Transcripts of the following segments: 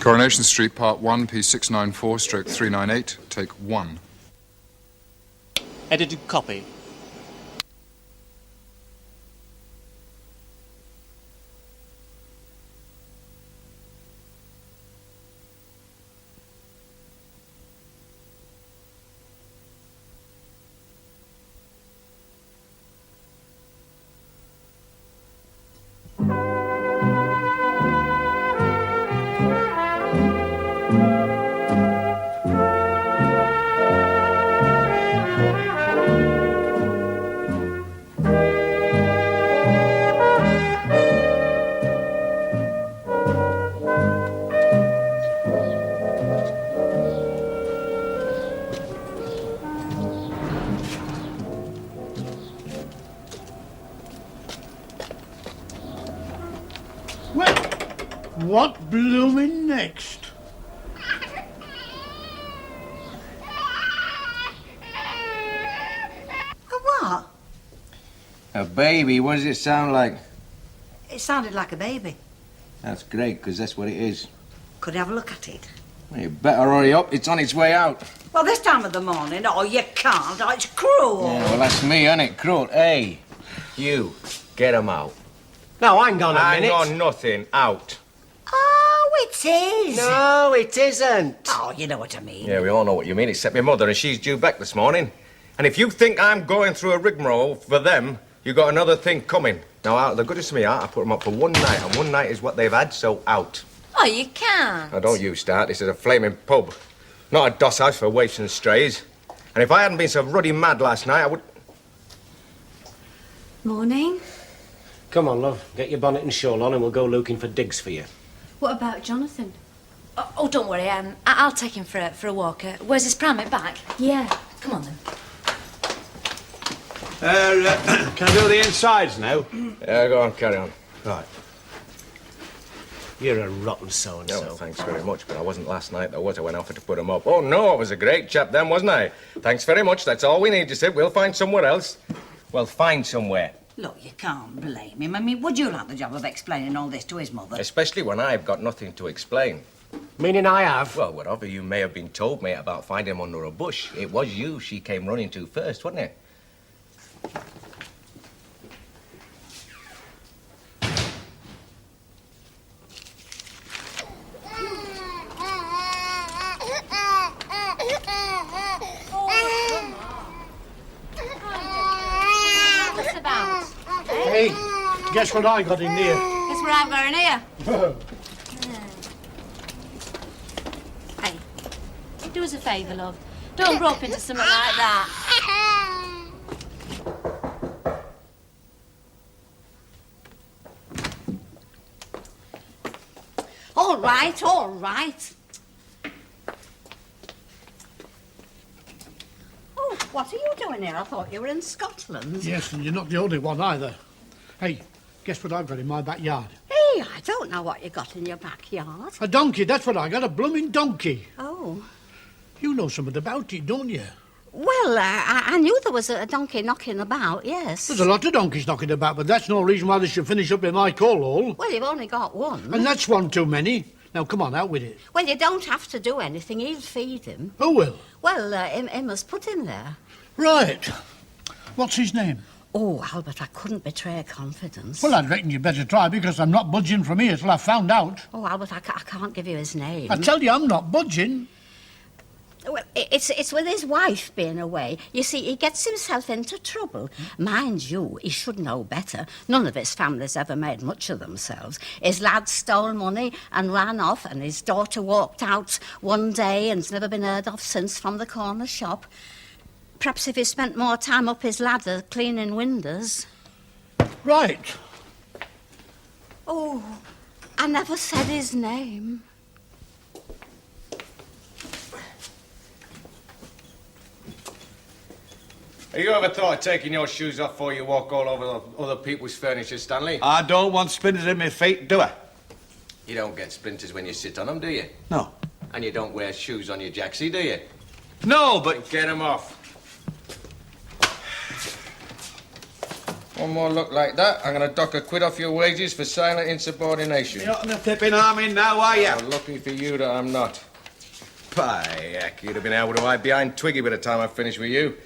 Coronation Street, Part 1, P694/398, take 1. Edited copy. What blooming next? A what? A baby? What does it sound like? It sounded like a baby. That's great, because that's what it is. Could I have a look at it? Well, you better hurry up. It's on its way out. Well, this time of the morning? Oh, you can't. Oh, it's cruel. Yeah, well, that's me, ain't it? Cruel. Hey, you, get 'em out. No, hang on a minute. Hang on nothing. Out. Oh, it is. No, it isn't. Oh, you know what I mean. Yeah, we all know what you mean, except my mother, and she's due back this morning. And if you think I'm going through a rigmarole for them, you got another thing coming. Now, out of the goodness of my heart, I put them up for one night, and one night is what they've had, so out. Oh, you can't. Now, don't you start. This is a flaming pub. Not a doss house for waifs and strays. And if I hadn't been so ruddy mad last night, I would... Morning. Come on, love. Get your bonnet and shawl on and we'll go looking for digs for you. What about Jonathan? Oh, don't worry. I'll take him for a walk. Where's his pram? It back? Yeah. Come on, then. Can I do the insides now? Yeah, go on, carry on. Right. You're a rotten so-and-so. No, thanks very much, but I wasn't last night, though, was I, when I offered to put him up? Oh, no, I was a great chap then, wasn't I? Thanks very much, that's all we need, you said. We'll find somewhere else. Well, find somewhere. Look, you can't blame him. I mean, would you like the job of explaining all this to his mother? Especially when I've got nothing to explain. Meaning I have? Well, whatever you may have been told, mate, about finding him under a bush, it was you she came running to first, wasn't it? Hey, guess what I got in here? Guess where I'm going here? Hey, do us a favour, love. Don't grow up into something like that. All right, all right. Oh, what are you doing here? I thought you were in Scotland. Yes, and you're not the only one either. Hey, guess what I've got in my backyard? Hey, I don't know what you got in your backyard. A donkey, that's what I got, a blooming donkey. Oh. You know something about it, don't you? Well, I knew there was a donkey knocking about, yes. There's a lot of donkeys knocking about, but that's no reason why they should finish up in my coal hole. Well, you've only got one. And that's one too many. Now, come on, out with it. Well, you don't have to do anything. He'll feed him. Who will? Well, Emma's put him there. Right. What's his name? Oh, Albert, I couldn't betray confidence. Well, I'd reckon you'd better try, because I'm not budging from here till I've found out. Oh, Albert, I can't give you his name. I tell you, I'm not budging. Well, it's with his wife being away. You see, he gets himself into trouble. Mind you, he should know better. None of his family's ever made much of themselves. His lad stole money and ran off, and his daughter walked out one day and's never been heard of since from the corner shop. Perhaps if he spent more time up his ladder cleaning windows. Right. Oh, I never said his name. Have you ever thought of taking your shoes off before you walk all over other people's furniture, Stanley? I don't want splinters in my feet, do I? You don't get splinters when you sit on them, do you? No. And you don't wear shoes on your jacksie, do you? No, but... Get them off. One more look like that, I'm going to dock £1 off your wages for silent insubordination. You're not in a tipping arm in now, are you? Well, lucky for you that I'm not. By heck, you'd have been able to hide behind Twiggy by the time I finished with you.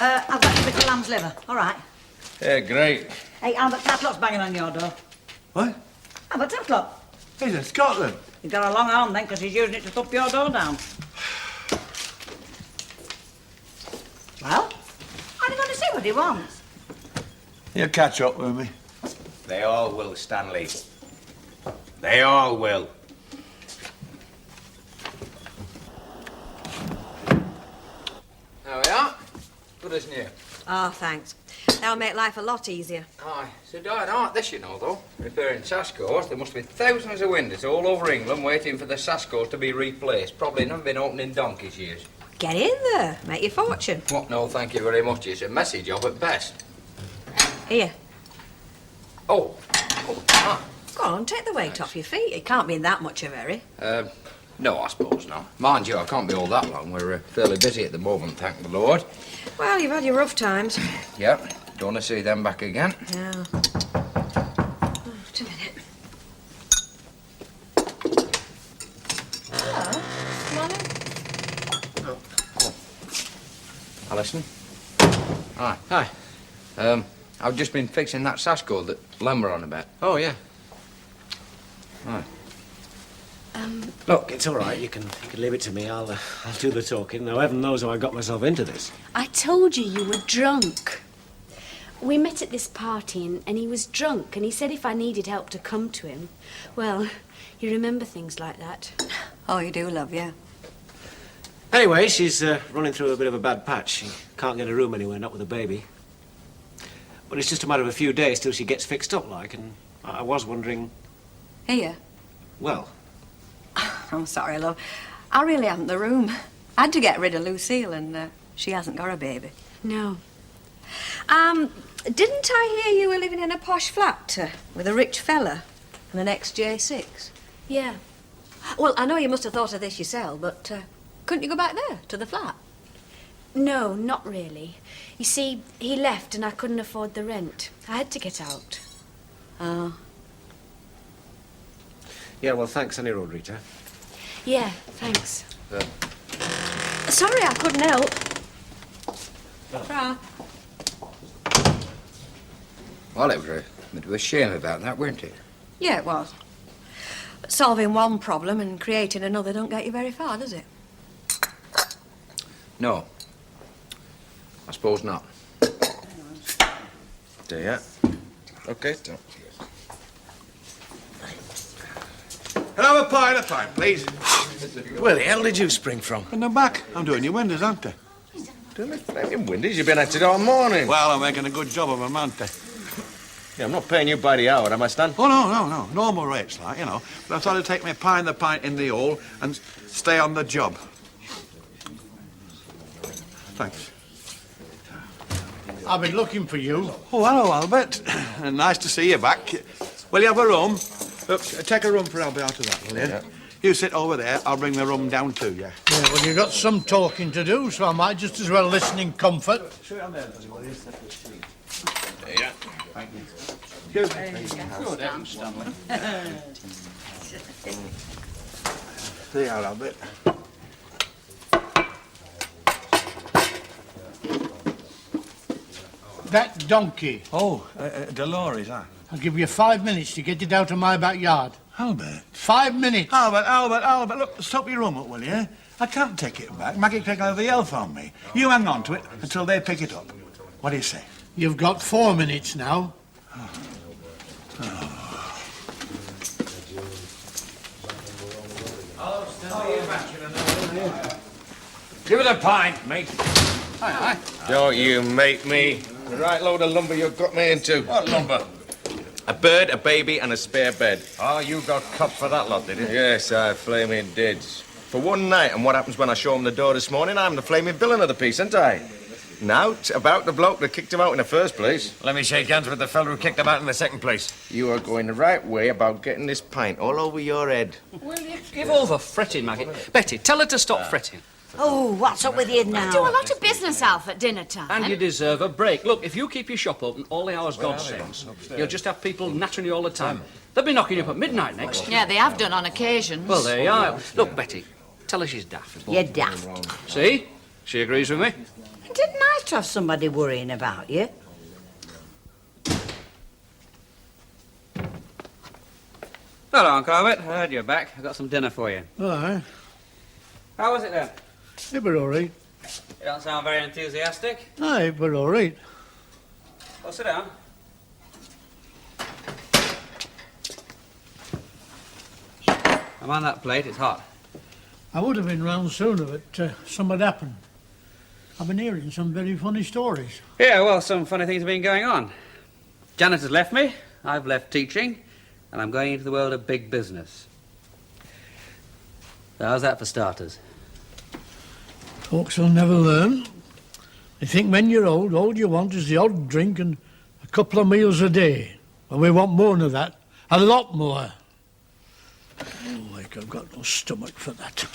I've got a bit of lamb's liver. All right. Yeah, great. Hey, Albert Tatlock's banging on your door. What? Albert Tatlock. He's in Scotland. He's got a long arm then, because he's using it to thump your door down. Well, I'm going to see what he wants. He'll catch up with me. They all will, Stanley. They all will. There we are. Good as new. Oh, thanks. That'll make life a lot easier. Aye, it's a dying art, this, you know, though. Repairing Sascos, there must be thousands of windows all over England waiting for the Sascos to be replaced. Probably never been opened in donkey's years. Get in there. Make your fortune. What? No, thank you very much. It's a messy job at best. Here. Oh. Go on, take the weight off your feet. It can't be in that much of a hurry. No, I suppose not. Mind you, I can't be all that long. We're fairly busy at the moment, thank the Lord. Well, you've had your rough times. Yep. Don't want to see them back again. No. Oh, just a minute. Hello. Morning. Alison? Hi. Hi. I've just been fixing that Sasco that Lem were on about. Oh, yeah. Right. Look, it's all right. You can leave it to me. I'll do the talking. Now, heaven knows how I got myself into this. I told you were drunk. We met at this party and he was drunk and he said if I needed help to come to him. Well, you remember things like that. Oh, you do, love, yeah. Anyway, she's running through a bit of a bad patch. She can't get a room anywhere, not with a baby. But it's just a matter of a few days till she gets fixed up, like, and I was wondering... Here. Well... I'm sorry, love. I really haven't the room. I had to get rid of Lucille and she hasn't got a baby. No. Didn't I hear you were living in a posh flat with a rich fella and an ex-J6? Yeah. Well, I know you must have thought of this yourself, but couldn't you go back there, to the flat? No, not really. You see, he left and I couldn't afford the rent. I had to get out. Oh. Yeah, well, thanks any road, Rita. Yeah, thanks. Sorry I couldn't help. Fra. Well, it was a bit of a shame about that, weren't it? Yeah, it was. But solving one problem and creating another don't get you very far, does it? No. I suppose not. There you are. Okay, so. Can I have a pint, please? Where the hell did you spring from? In the back. I'm doing your windows, aren't I? Doing the flaming windies? You've been at it all morning. Well, I'm making a good job of them, aren't I? Yeah, I'm not paying you by the hour, am I, Stan? Oh, no. Normal rates, like, you know. But I thought I'd take my pint in the hole and stay on the job. Thanks. I've been looking for you. Oh, hello, Albert. Nice to see you back. Will you have a room? Take a room for Albert out of that, will you? Yeah. You sit over there, I'll bring the room down to you. Yeah, well, you've got some talking to do, so I might just as well listen in comfort. There you are. Thank you. Excuse me. Go down, Stanley. There you are, Albert. That donkey, Oh, Dolores, huh? I'll give you 5 minutes to get it out of my backyard. Albert. 5 minutes. Albert, look, stop your room up, will you? I can't take it back. Maggie take the elf on me. You hang on to it until they pick it up. What do you say? You've got 4 minutes now. Give it a pint, mate. Aye. Don't you make me. The right load of lumber you've got me into. What lumber? A bird, a baby, and a spare bed. Oh, you got copped for that lot, did you? Yes, I flaming did. For one night, and what happens when I show him the door this morning, I'm the flaming villain of the piece, ain't I? Now, about the bloke that kicked him out in the first place. Let me shake hands with the fellow who kicked him out in the second place. You are going the right way about getting this pint all over your head. Will you give over fretting, Maggie? Betty, tell her to stop fretting. Oh, what's up with you now? I do a lot of business, Alf, at dinner time. And you deserve a break. Look, if you keep your shop open all the hours God sends, you'll just have people nattering you all the time. They'll be knocking you up at midnight next. Yeah, they have done on occasions. Well, there you are. Look, Betty, tell her she's daft. You're daft. See? She agrees with me. Isn't it nice to have somebody worrying about you? Hello, Uncle Albert. I heard you're back. I've got some dinner for you. Aye, How was it then? it were all right. You don't sound very enthusiastic. Aye, it were all right. Well, sit down. I'm on that plate. It's hot. I would have been round sooner, but something had happened. I've been hearing some very funny stories. Yeah, well, some funny things have been going on. Janet has left me. I've left teaching. And I'm going into the world of big business. So how's that for starters? Folks will never learn. They think when you're old, all you want is the odd drink and a couple of meals a day. Well, we want more than that. A lot more. Oh, like I've got no stomach for that.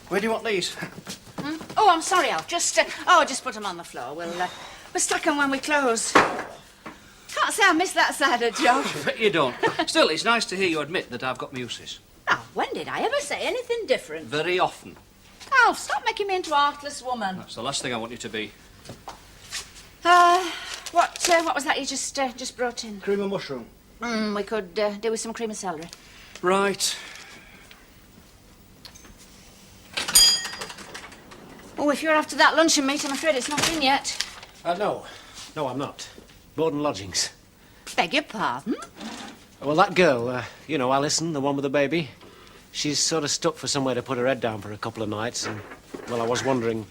Where do you want these? Oh, I'm sorry, Alf. Just put them on the floor. We'll stack them when we close. Can't say I missed that side of Joe. I bet you don't. Still, it's nice to hear you admit that I've got muses. Now, when did I ever say anything different? Very often. Alf, stop making me into a heartless woman. That's the last thing I want you to be. What was that you just brought in? Cream of mushroom. We could do with some cream of celery. Right. Oh, if you're after that luncheon meat, I'm afraid it's not in yet. No, I'm not. Board and lodgings. Beg your pardon? Well, that girl, you know, Alison, the one with the baby, she's sort of stuck for somewhere to put her head down for a couple of nights, and, well, I was wondering...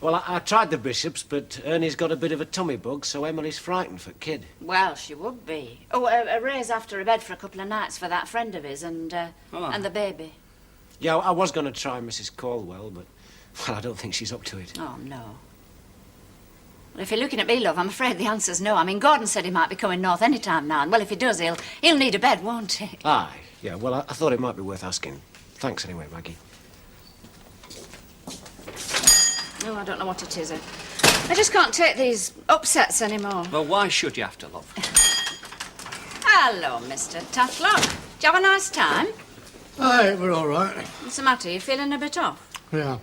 Well, I tried the Bishops, but Ernie's got a bit of a tummy bug, so Emily's frightened for kid. Well, she would be. Oh, Ray's after a bed for a couple of nights for that friend of his and the baby. Yeah, I was going to try Mrs. Caldwell, but, well, I don't think she's up to it. Oh, no. Well, if you're looking at me, love, I'm afraid the answer's no. I mean, Gordon said he might be coming north any time now, and, well, if he does, he'll need a bed, won't he? Aye, yeah, well, I thought it might be worth asking. Thanks anyway, Maggie. Oh, I don't know what it is. I just can't take these upsets anymore. Well, why should you have to, love? Hello, Mr. Tatlock. Did you have a nice time? Aye, we're all right. What's the matter? You feeling a bit off? Yeah.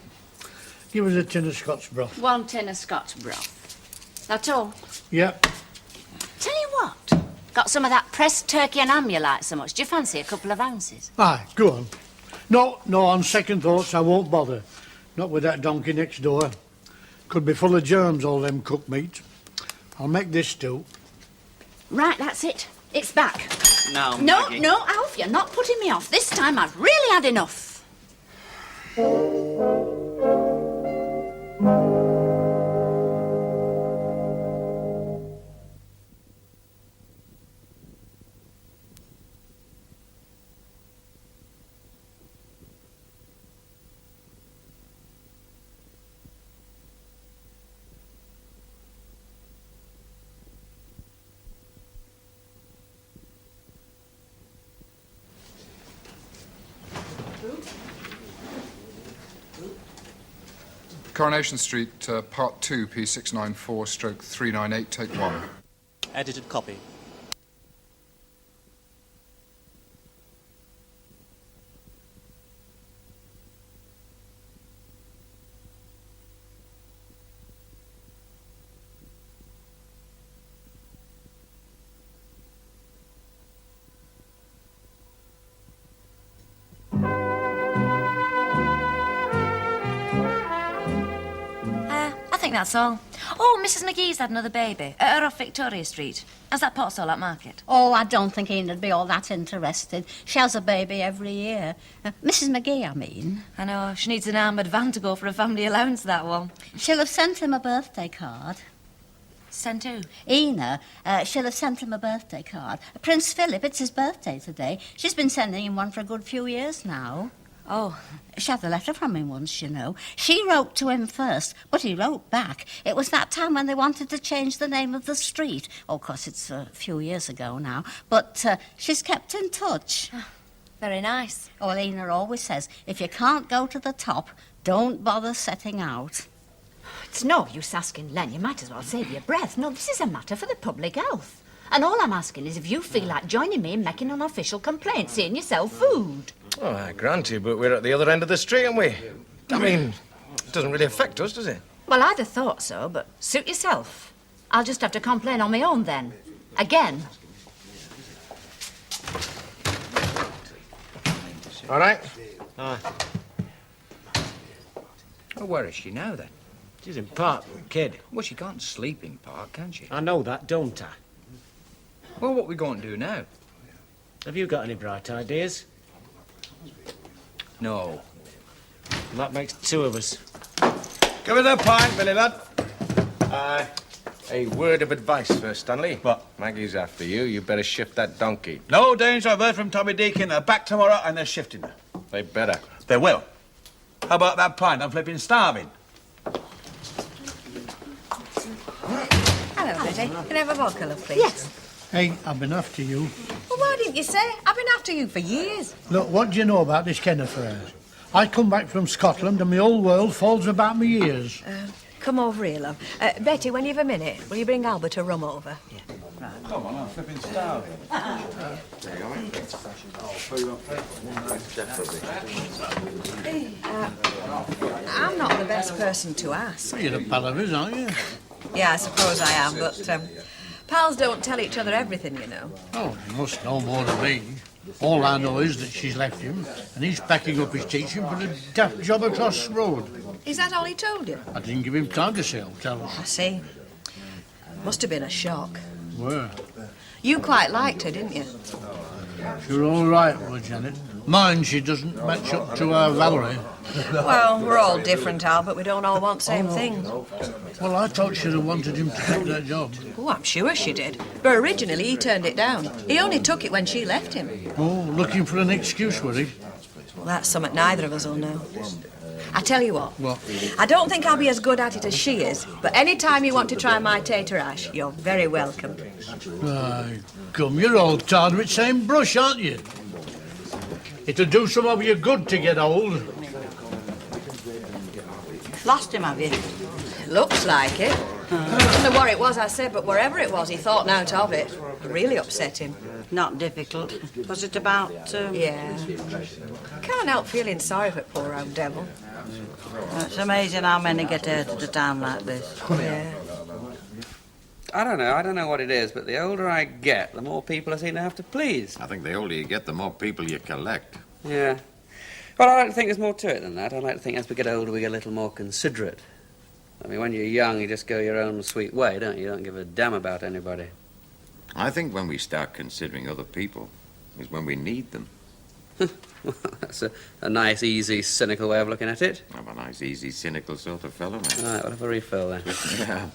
Give us a tin of Scotch broth. 1 tin of Scotch broth. That's all? Yep. Tell you what. Got some of that pressed turkey and ham you like so much. Do you fancy a couple of ounces? Aye, go on. No, on second thoughts, I won't bother. Not with that donkey next door. Could be full of germs, all them cooked meat. I'll make this stew. Right, that's it. It's back. Now, No, Maggie. no, Alf, you're not putting me off. This time I've really had enough. Coronation Street, Part 2, P694, stroke 398, take 1. Edited copy. I think that's all. Oh, Mrs. McGee's had another baby. Her off Victoria Street. How's that pot sold at market? Oh, I don't think Enid'd be all that interested. She has a baby every year. Mrs. McGee, I mean. I know. She needs an armoured van to go for a family allowance, that one. She'll have sent him a birthday card. Sent who? Ina, she'll have sent him a birthday card. Prince Philip, it's his birthday today. She's been sending him one for a good few years now. Oh. She had a letter from him once, you know. She wrote to him first, but he wrote back. It was that time when they wanted to change the name of the street. Oh, of course, it's a few years ago now. But she's kept in touch. Very nice. Oh, Lena always says, if you can't go to the top, don't bother setting out. It's no use asking Len. You might as well save your breath. No, this is a matter for the public health. And all I'm asking is if you feel like joining me in making an official complaint, saying you sell food. Oh, I grant you, but we're at the other end of the street, aren't we? I mean, it doesn't really affect us, does it? Well, I'd have thought so, but suit yourself. I'll just have to complain on my own then. Again. All right. Aye. Well, where is she now, then? She's in Park, kid. Well, she can't sleep in Park, can she? I know that, don't I? Well, what we going to do now? Have you got any bright ideas? No. Well, that makes two of us. Give us a pint, Billy lad. A word of advice first, Stanley. What? Maggie's after you. You better shift that donkey. No danger. I've heard from Tommy Deakin. They're back tomorrow and they're shifting her. They better. They will. How about that pint? I'm flipping starving. Hello, Betty. Can I have a vodka, love, please? Yes. Hey, I've been after you. Well, why didn't you say? I've been after you for years. Look, what do you know about this Ken affair? I come back from Scotland and my whole world falls about my ears. Come over here, love. Betty, when you've a minute, will you bring Albert a rum over? Yeah. Come on, I'm flipping starving. I'm not the best person to ask. You're a pal of his, aren't you? Yeah, I suppose I am, but pals don't tell each other everything, you know. Oh, you must know more than me. All I know is that she's left him, and he's packing up his teaching for a daft job across the road. Is that all he told you? I didn't give him time to say I'll tell us. I see. Must have been a shock. Where? You quite liked her, didn't you? You're all right, was Janet. Mind she doesn't match up to our Valerie. Well, we're all different, Albert. We don't all want the same things. Well, I thought she'd have wanted him to take that job. Oh, I'm sure she did. But originally he turned it down. He only took it when she left him. Oh, looking for an excuse, were he? Well, that's something neither of us will know. I tell you what. What? I don't think I'll be as good at it as she is, but any time you want to try my tater ash, you're very welcome. Aye, come, you're all tarred with same brush, aren't you? It'll do some of you good to get old. Lost him, have you? Looks like it. I don't know what it was I said, but wherever it was, he thought naught of it. It really upset him. Not difficult. Was it about... Yeah. Can't help feeling sorry for poor old devil. It's amazing how many get out of the town like this. Yeah. I don't know what it is, but the older I get, the more people I seem to have to please. I think the older you get, the more people you collect. Yeah. Well, I like to think there's more to it than that. I like to think as we get older, we get a little more considerate. I mean, when you're young, you just go your own sweet way, don't you? You don't give a damn about anybody. I think when we start considering other people is when we need them. Well, that's a nice, easy, cynical way of looking at it. I'm a nice, easy, cynical sort of fellow, mate. All right, we'll have a refill then. Yeah.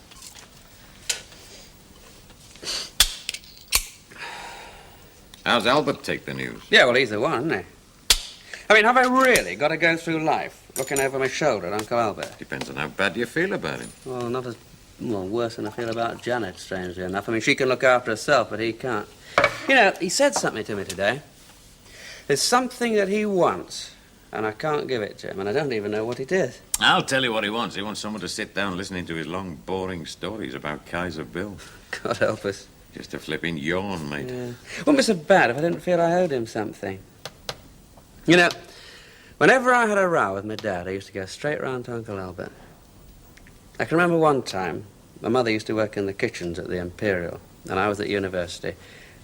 How's Albert take the news? Yeah, well, he's the one, isn't he? I mean, have I really got to go through life looking over my shoulder at Uncle Albert? Depends on how bad you feel about him. Well, not as... Well, worse than I feel about Janet, strangely enough. I mean, she can look after herself, but he can't. You know, he said something to me today. There's something that he wants, and I can't give it to him, and I don't even know what it is. I'll tell you what he wants. He wants someone to sit down listening to his long, boring stories about Kaiser Bill. God help us. Just a flipping yawn, mate. Yeah. Wouldn't be so bad if I didn't feel I owed him something. You know, whenever I had a row with my dad, I used to go straight round to Uncle Albert. I can remember one time, my mother used to work in the kitchens at the Imperial, and I was at university,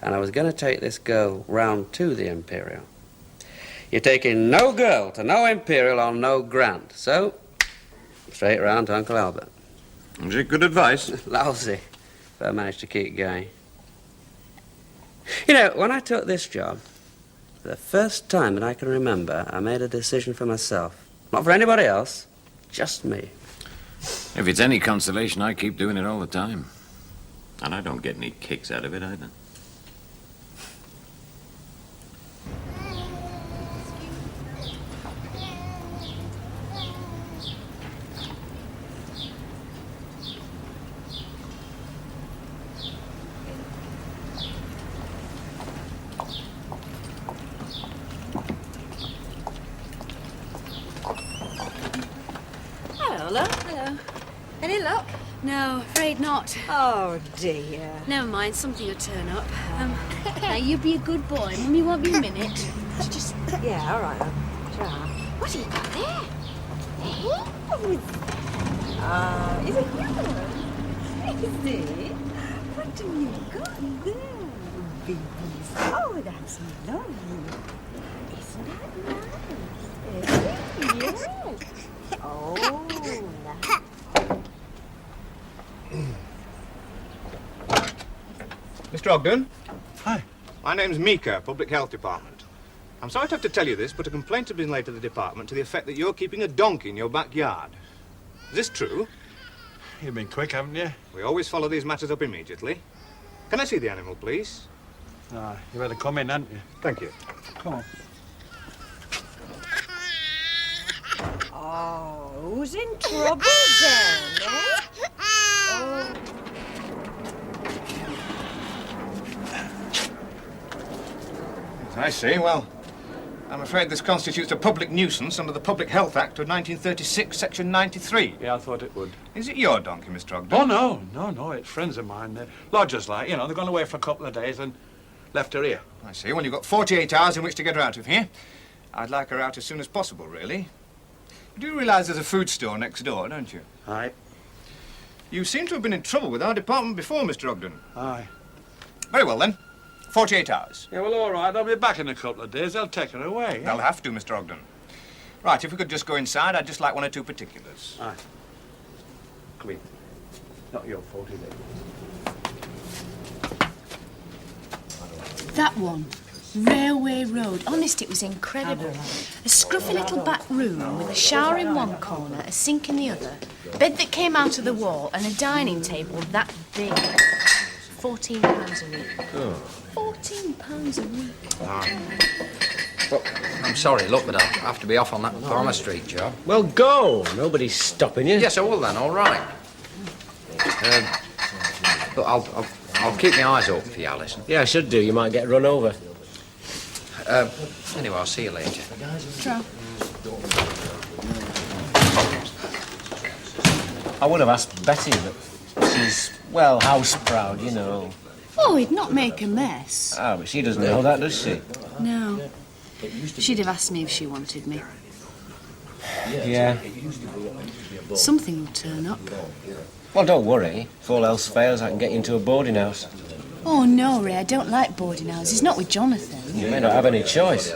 and I was going to take this girl round to the Imperial. You're taking no girl to no Imperial on no grant, so straight round to Uncle Albert. Is it good advice? Lousy, but I managed to keep going. You know, when I took this job, for the first time that I can remember, I made a decision for myself. Not for anybody else, just me. If it's any consolation, I keep doing it all the time. And I don't get any kicks out of it either. Lola. Hello. Any luck? No, afraid not. Oh, dear. Never mind, something will turn up. Now, you be a good boy. Mummy won't be a minute. Just, yeah, all right, love. Try. What have you got there? Is it yours? Is it? What do you got there, babies? Oh, that's lovely. Isn't that nice? Is it? Yes. Oh, nice. Mr. Ogden? Hi. My name's Mika, Public Health Department. I'm sorry to have to tell you this, but a complaint has been laid to the department to the effect that you're keeping a donkey in your backyard. Is this true? You've been quick, haven't you? We always follow these matters up immediately. Can I see the animal, please? Ah, you better come in, hadn't you? Thank you. Come on. Oh, who's in trouble then, eh? Oh. I see. Well, I'm afraid this constitutes a public nuisance under the Public Health Act of 1936, Section 93. Yeah, I thought it would. Is it your donkey, Mr. Ogden? Oh, no, it's friends of mine. They're lodgers, like, you know, they've gone away for a couple of days and left her here. I see. Well, you've got 48 hours in which to get her out of here. I'd like her out as soon as possible, really. You do realise there's a food store next door, don't you? Aye. You seem to have been in trouble with our department before, Mr. Ogden. Aye. Very well, then. 48 hours. Yeah, well, all right. I'll be back in a couple of days. They'll take her away. They'll have to, Mr. Ogden. Right, if we could just go inside, I'd just like one or two particulars. Aye. Come in. Not your fault, is it? That one. Railway Road. Honest, it was incredible. A scruffy little back room with a shower in one corner, a sink in the other, bed that came out of the wall, and a dining table that big. £14 a week. Oh. £14 a week. Well, I'm sorry, look, but I'll have to be off on that Farmer Street job. Well, go. Nobody's stopping you. Yes, I will then, all right. But I'll keep my eyes open for you, Alison. Yeah, I should do. You might get run over. Anyway, I'll see you later. Ciao. I would have asked Betty, but she's, well, house proud, you know. Oh, he'd not make a mess. Ah, but she doesn't know that, does she? No. She'd have asked me if she wanted me. Yeah. Something will turn up. Well, don't worry. If all else fails, I can get you into a boarding house. Oh, no, Ray, I don't like boarding houses. Not with Jonathan. You may not have any choice.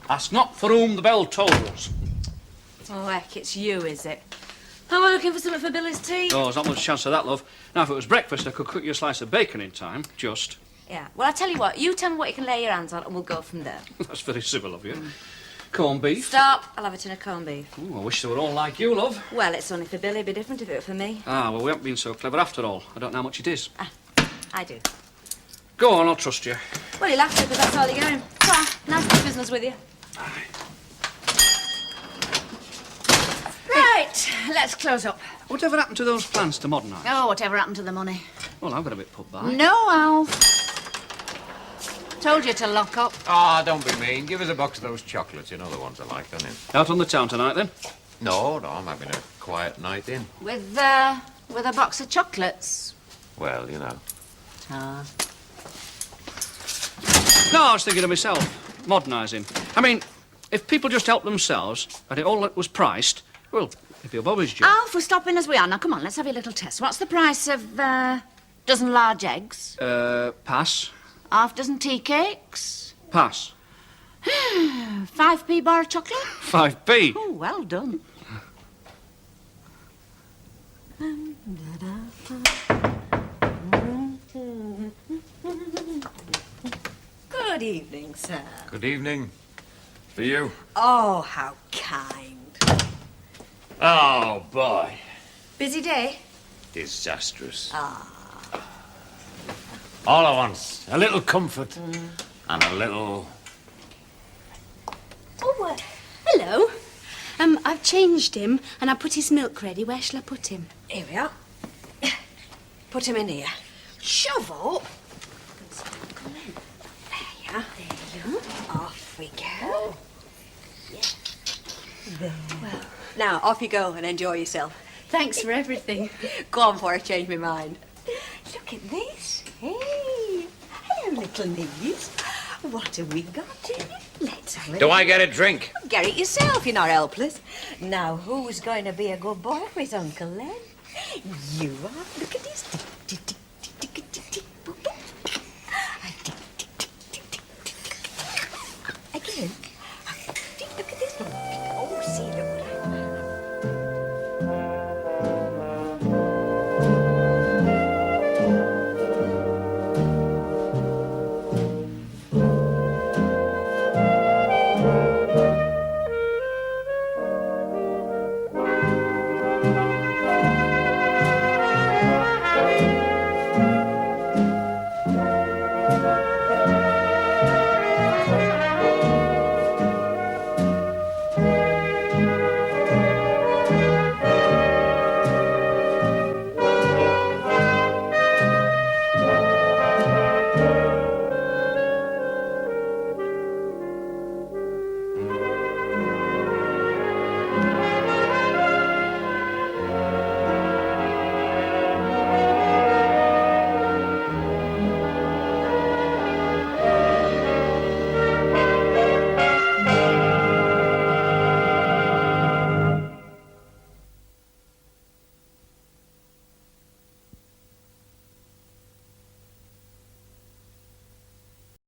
Ask not for whom the bell tolls. Oh, heck, it's you, is it? Oh, we're looking for something for Billy's tea. Oh, there's not much chance of that, love. Now, if it was breakfast, I could cook you a slice of bacon in time, just. Yeah, well, I'll tell you what. You tell me what you can lay your hands on and we'll go from there. That's very civil of you. Corned beef. Stop. I'll have it in a corned beef. Ooh, I wish they were all like you, love. Well, it's only for Billy. It'd be different if it were for me. Ah, well, we haven't been so clever after all. I don't know how much it is. I do. Go on, I'll trust you. Well, you'll have to, because that's all you're getting. Come on, nice to do business with you. Right, let's close up. Whatever happened to those plans to modernise? Oh, whatever happened to the money? Well, I've got a bit put by. No, Alf. Told you to lock up. Ah, don't be mean. Give us a box of those chocolates. You know the ones I like, don't you? Out on the town tonight, then? No, I'm having a quiet night in. With a box of chocolates. Well, you know. Ah. No, I was thinking of myself. Modernising. I mean, if people just helped themselves and it all was priced, well, it'd be a Bobby's job. Alf, we're stopping as we are. Now, come on, let's have a little test. What's the price of dozen large eggs? Pass. Half dozen tea cakes? Pass. 5p bar of chocolate? 5p. Oh, well done. Good evening, sir. Good evening. For you. Oh, how kind. Oh, boy. Busy day? Disastrous. Ah. All I want, a little comfort and a little... Oh, hello. I've changed him and I put his milk ready. Where shall I put him? Here we are. Put him in here. Shove up. are. There you are. Off we go. Yeah. There. Well, now, off you go and enjoy yourself. Thanks for everything. Go on before I change my mind. Look at this. Hey. Hello, little niece. What have we got here? Let's have it. Do I get a drink? Get it yourself, you're not helpless. Now, who's going to be a good boy for his Uncle Len? You are. Look at this.